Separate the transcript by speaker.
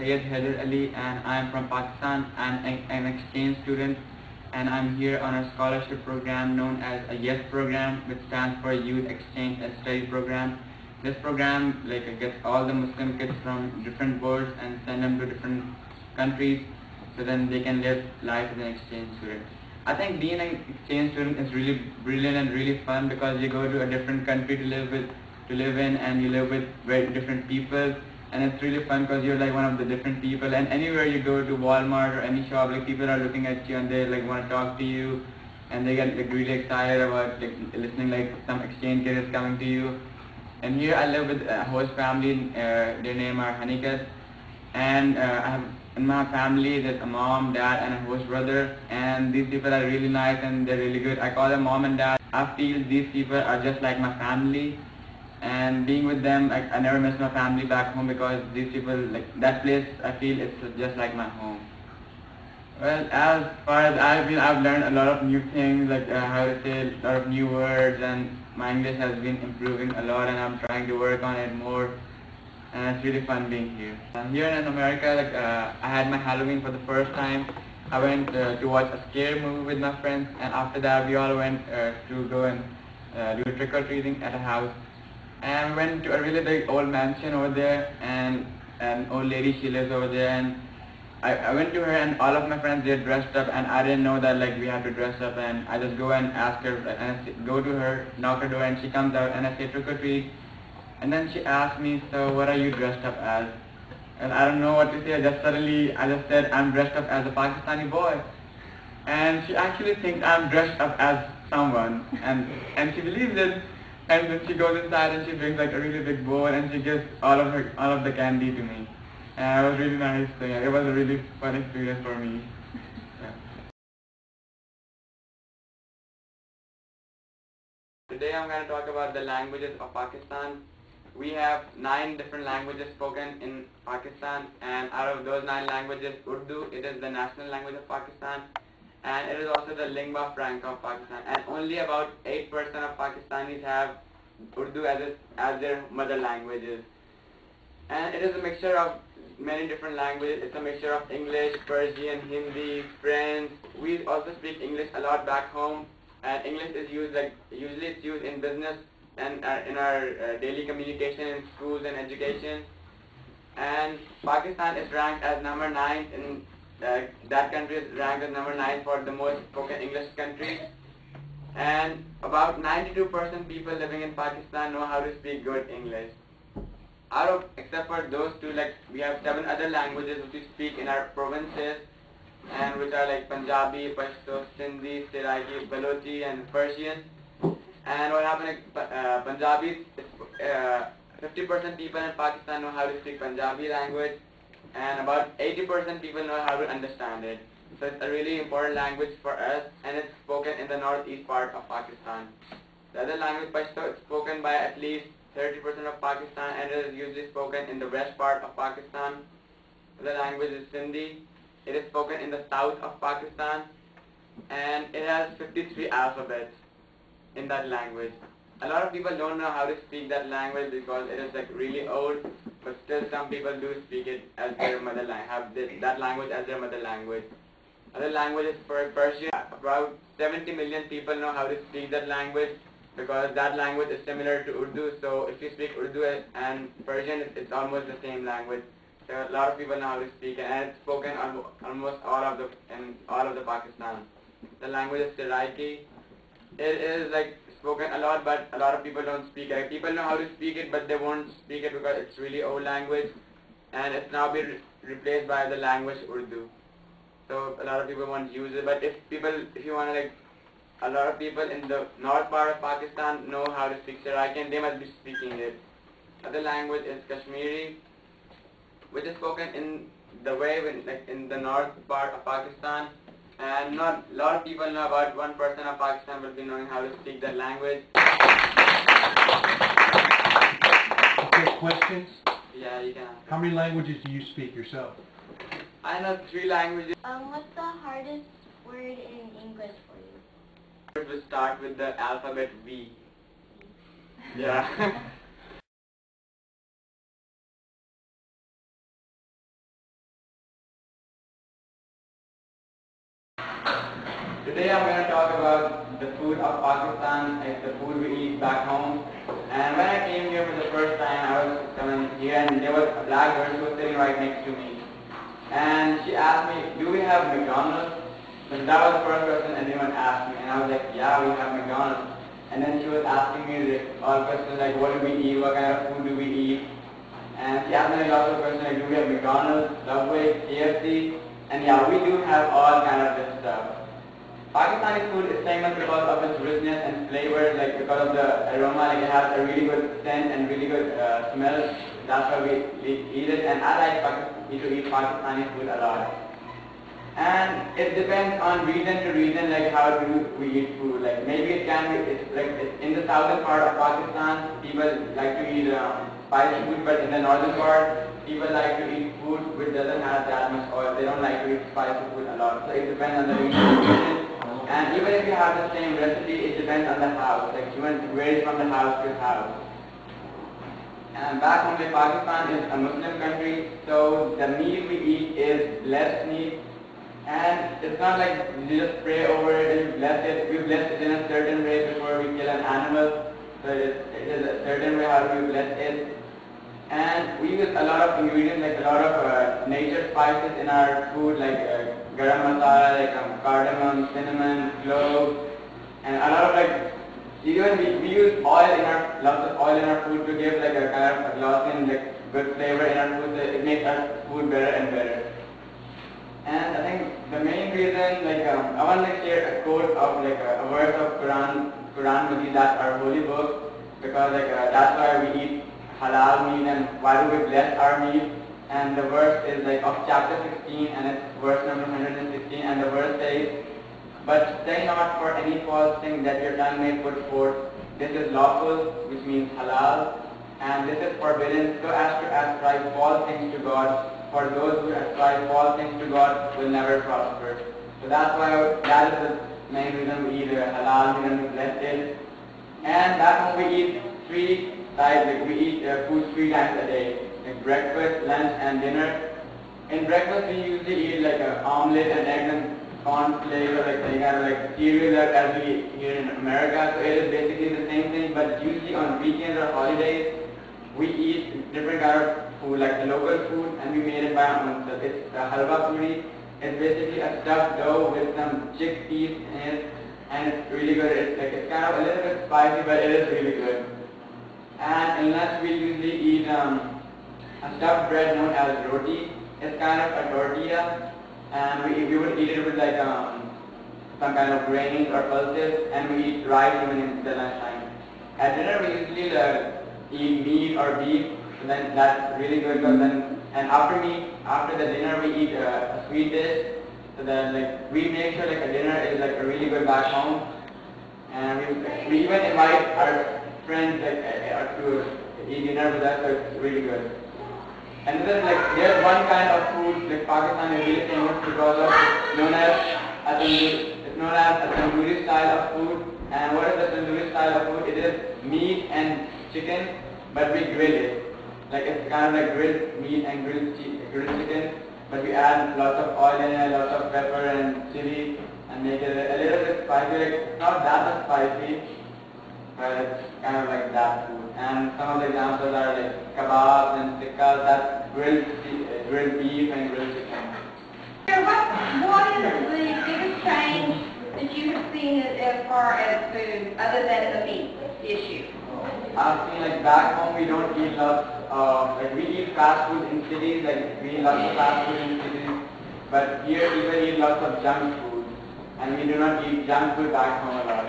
Speaker 1: Syed Haider Ali and I am from Pakistan. I'm an exchange student and I'm here on a scholarship program known as a YES program, which stands for Youth Exchange and Study Program. This program gets all the Muslim kids from different worlds and send them to different countries so then they can live life as an exchange student. I think being an exchange student is really brilliant and really fun because you go to a different country to live in, and you live with very different people, and it's really fun because you're like one of the different people, and anywhere you go to Walmart or any shop, like people are looking at you and they like want to talk to you, and they get like really excited about like listening like some exchange kid is coming to you. And here I live with a host family, their name are Hanikat, and I have in my family there's a mom, dad, and a host brother, and these people are really nice and they're really good. I call them mom and dad. I feel these people are just like my family, and being with them, I never miss my family back home because these people, like that place, I feel it's just like my home. Well, as far as I've learned a lot of new things, like how to say a lot of new words, and my English has been improving a lot, and I'm trying to work on it more. And it's really fun being here. Here in America, I had my Halloween for the first time. I went to watch a scare movie with my friends, and after that we all went to go and do trick-or-treating at a house. And we went to a really big old mansion over there, and an old lady, she lives over there, and I went to her, and all of my friends, they're dressed up, and I didn't know that like we have to dress up, and I just go and ask her, and go to her, knock her door, and she comes out, and I say trick-or-treat. And then she asked me, so what are you dressed up as? And I don't know what to say. I just said, I'm dressed up as a Pakistani boy. And she actually thinks I'm dressed up as someone. And she believes it. And then she goes inside and she brings like a really big bowl and she gives all of the candy to me. And it was really nice. So yeah, it was a really fun experience for me. Yeah. Today I'm going to talk about the languages of Pakistan. We have 9 different languages spoken in Pakistan, and out of those 9 languages, Urdu, it is the national language of Pakistan, and it is also the lingua franca of Pakistan, and only about 8% of Pakistanis have Urdu as their mother languages. And it is a mixture of many different languages. It's a mixture of English, Persian, Hindi, French. We also speak English a lot back home, and English is used usually it's used in business and in our daily communication in schools and education. And Pakistan is ranked as number 9 in that country is ranked as number 9 for the most spoken English country. And about 92% people living in Pakistan know how to speak good English. Except for those two, like we have 7 other languages which we speak in our provinces, and which are like Punjabi, Pashto, Sindhi, Seraiki, Balochi, and Persian. And what happened is Punjabi, 50% people in Pakistan know how to speak Punjabi language, and about 80% people know how to understand it. So it's a really important language for us, and it's spoken in the northeast part of Pakistan. The other language, Pashto, is spoken by at least 30% of Pakistan, and it is usually spoken in the west part of Pakistan. The language is Sindhi. It is spoken in the south of Pakistan, and it has 53 alphabets in that language. A lot of people don't know how to speak that language because it is like really old, but still some people do speak it as their mother language, have that language as their mother language. Other languages, for Persian, about 70 million people know how to speak that language because that language is similar to Urdu. So if you speak Urdu and Persian, it's almost the same language. So a lot of people know how to speak it, and it's spoken almost all of the Pakistan. The language is Seraiki. It is like spoken a lot, but a lot of people don't speak it. People know how to speak it, but they won't speak it because it's really old language, and it's now been replaced by the language Urdu. So a lot of people won't use it. But if you want to a lot of people in the north part of Pakistan know how to speak Seraiki, and they must be speaking it. Other language is Kashmiri, which is spoken in the way in the north part of Pakistan. And not a lot of people know, about 1% of Pakistan will be knowing how to speak that language.
Speaker 2: Okay, questions?
Speaker 1: Yeah, you can.
Speaker 2: How many languages do you speak yourself?
Speaker 1: I know 3 languages.
Speaker 3: What's the hardest word in English for you?
Speaker 1: It will start with the alphabet V. Yeah. Today I'm going to talk about the food of Pakistan, like the food we eat back home. And when I came here for the first time, I was coming here and there was a black girl who was sitting right next to me. And she asked me, do we have McDonald's? And that was the first question anyone asked me. And I was like, yeah, we have McDonald's. And then she was asking me all questions like, what do we eat, what kind of food do we eat? And she asked me lots of questions like, do we have McDonald's, Subway, KFC? And yeah, we do have all kind of this stuff. Pakistani food is famous because of its richness and flavor, like because of the aroma, like it has a really good scent and really good smell. That's why we eat it, and I like to eat Pakistani food a lot. And it depends on region to region, like how do we eat food. Like maybe it can be, it's in the southern part of Pakistan, people like to eat spicy food, but in the northern part, people like to eat food which doesn't have that much oil. They don't like to eat spicy food a lot. So it depends on the region. And even if you have the same recipe, it depends on the house. Like even it varies from the house to house. And back home in Pakistan is a Muslim country, so the meat we eat is blessed meat. And it's not like you just pray over it and you bless it. We bless it in a certain way before we kill an animal. So it is a certain way how we bless it. And we use a lot of ingredients, like a lot of nature spices in our food, like garam masala, like cardamom, cinnamon, cloves, and a lot of like, even we use oil in our, lots of oil in our food to give like a kind of a glossy, like good flavor in our food, so it makes our food better and better. And I think the main reason, like I want to share a quote of like a verse of Quran Majid, that's our holy book, because like that's why we eat halal meat and why do we bless our meat. And the verse is like of chapter 16 and it's verse number 116, and the verse says, but say not for any false thing that your tongue may put forth. This is lawful, which means halal, and this is forbidden, so as to ascribe false things to God. For those who ascribe false things to God will never prosper. So that's why that is the main reason we eat halal meat and we bless it. And back home we eat three types, like we eat food 3 times a day, like breakfast, lunch and dinner. In breakfast we usually eat like an omelette and eggs and cornflakes, or like any kind of like cereal as we eat here in America. So it is basically the same thing, but usually on weekends or holidays we eat different kind of food, like the local food, and we made it by our own self. It's the halwa puri. It's basically a stuffed dough with some chickpeas in it, and it's really good. It's kind of a little bit spicy, but it is really good. And in lunch we usually eat a stuffed bread known as roti. It's kind of a tortilla, and we would eat it with like some kind of grains or pulses, and we eat rice even in the lunchtime. At dinner we usually eat meat or beef, so then that's really good. And after the dinner we eat a sweet dish. So then like we make sure like a dinner is like really good back home, and we even invite our friends like to eat dinner with us, so it's really good. And then like there's one kind of food like Pakistan is really famous because of known as a tandoori. It's known as a tandoori style of food. And what is the tandoori style of food? It is meat and chicken, but we grill it. Like it's kind of like grilled meat and grilled chicken, but we add lots of oil in it, lots of pepper and chili, and make it a little bit spicy. Like not that much spicy, but it's kind of like that food. And some of the examples are like kebabs and tikkas, that's grilled beef and grilled chicken.
Speaker 4: What is the biggest change that you have seen as far as food, other than the meat issue?
Speaker 1: I've seen like back home we don't eat lots of, like we eat fast food in cities, like we eat lots of fast food in cities, but here people eat lots of junk food, and we do not eat junk food back home a lot.